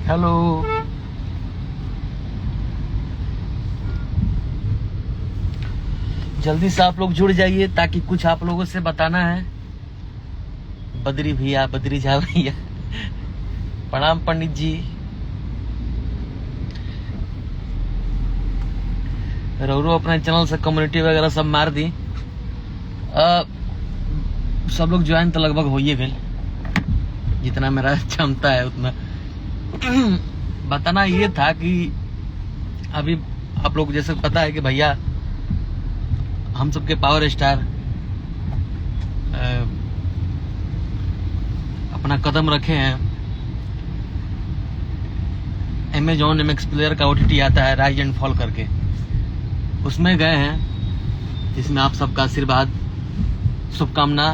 Hello. जल्दी से आप लोग जुड़ जाइए ताकि कुछ आप लोगों से बताना है। बद्री भैया, बद्री झा भैया, प्रणाम पंडित जी। रोरो अपने चैनल से कम्युनिटी वगैरह सब मार दी। सब लोग ज्वाइन तो लगभग हो ही गए, जितना मेरा क्षमता है उतना। बताना ये था कि अभी आप लोग जैसे पता है कि भैया हम सबके पावर स्टार अपना कदम रखे हैं। Amazon MX प्लेयर का OTT आता है राइज एंड फॉल करके, उसमें गए हैं, जिसमें आप सबका आशीर्वाद, शुभकामना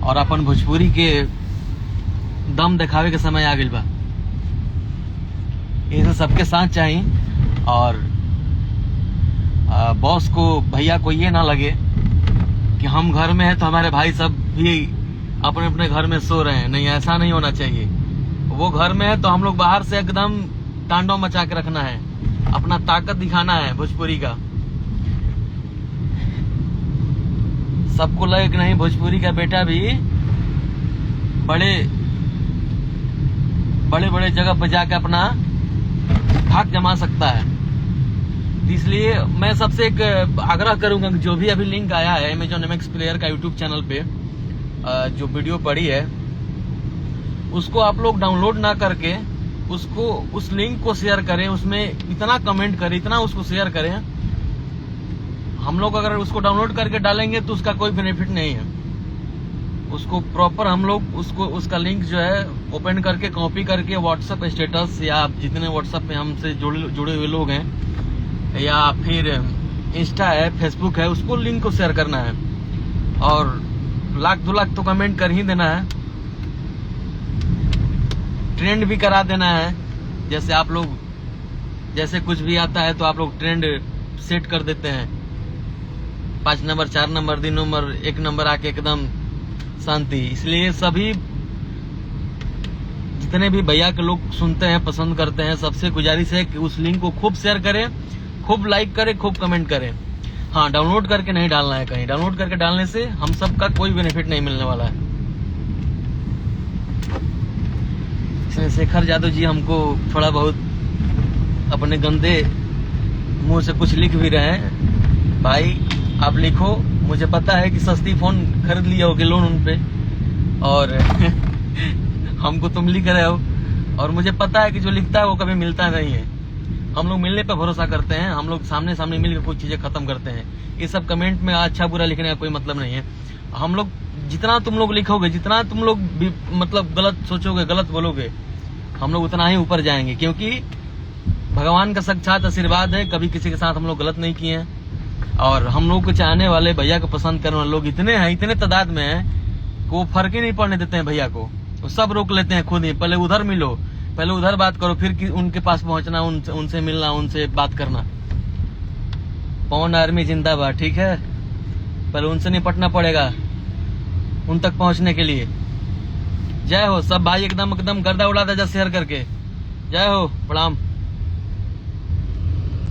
और अपन भोजपुरी के दम दिखावे के समय आ गई बा। ये सबके साथ चाहिए और बॉस को, भैया को ये ना लगे कि हम घर में हैं तो हमारे भाई सब भी अपने अपने घर में सो रहे हैं। नहीं, ऐसा नहीं होना चाहिए। वो घर में है तो हम लोग बाहर से एकदम तांडव मचा के रखना है, अपना ताकत दिखाना है भोजपुरी का। सबको लगे कि नहीं भोजपुरी का बेटा भी बड़े बड़े जगह पर जाकर अपना भाग जमा सकता है। इसलिए मैं सबसे एक आग्रह करूंगा कि जो भी अभी लिंक आया है Amazon MX प्लेयर का यूट्यूब चैनल पे, जो वीडियो पड़ी है उसको आप लोग डाउनलोड ना करके उसको, उस लिंक को शेयर करें, उसमें इतना कमेंट करें, इतना उसको शेयर करें। हम लोग अगर उसको डाउनलोड करके डालेंगे तो उसका कोई बेनिफिट नहीं है। उसको प्रॉपर हम लोग उसका लिंक जो है ओपन करके कॉपी करके व्हाट्सएप स्टेटस या जितने व्हाट्सएप में हमसे जुड़े हुए लोग हैं या फिर इंस्टा है, फेसबुक है, उसको लिंक को शेयर करना है और 1-2 लाख तो कमेंट कर ही देना है। ट्रेंड भी करा देना है। जैसे आप लोग, जैसे कुछ भी आता है तो आप लोग ट्रेंड सेट कर देते हैं, 5 नंबर, 4 नंबर, 3 नंबर, 1 नंबर आके एकदम शांति। इसलिए सभी जितने भी भैया के लोग सुनते हैं, पसंद करते हैं, सबसे गुजारिश है कि उस लिंक को खूब शेयर करें, खूब लाइक करें, खूब कमेंट करें। हाँ, डाउनलोड करके नहीं डालना है कहीं। डाउनलोड करके डालने से हम सबका कोई बेनिफिट नहीं मिलने वाला है। शेखर यादव जी हमको थोड़ा बहुत अपने गंदे मुंह से कुछ लिख भी रहे हैं। भाई आप लिखो, मुझे पता है कि सस्ती फोन खरीद लिया होगे लोन उन पे और हमको तुम लिख रहे हो, और मुझे पता है कि जो लिखता है वो कभी मिलता नहीं है। हम लोग मिलने पे भरोसा करते हैं, हम लोग सामने सामने मिलकर कुछ चीजें खत्म करते हैं। ये सब कमेंट में अच्छा बुरा लिखने का कोई मतलब नहीं है। हम लोग जितना तुम लोग लिखोगे, जितना तुम लोग मतलब गलत सोचोगे, गलत बोलोगे, हम लोग उतना ही ऊपर जाएंगे, क्योंकि भगवान का साक्षात आशीर्वाद है। कभी किसी के साथ हम लोग गलत नहीं किए हैं और हम लोग को चाहने वाले, भैया को पसंद करने वाले लोग इतने हैं, इतने तादाद में हैं कि वो फर्क ही नहीं पड़ने देते हैं भैया को। वो सब रोक लेते हैं खुद ही। पहले उधर मिलो, पहले उधर बात करो, फिर उनके पास पहुंचना, उनसे मिलना, उनसे बात करना। पवन आर्मी जिंदाबाद, ठीक है। पहले उनसे निपटना पड़ेगा उन तक पहुंचने के लिए। जय हो सब भाई, एकदम गर्दा उड़ा दे शेयर करके। जय हो, प्रणाम।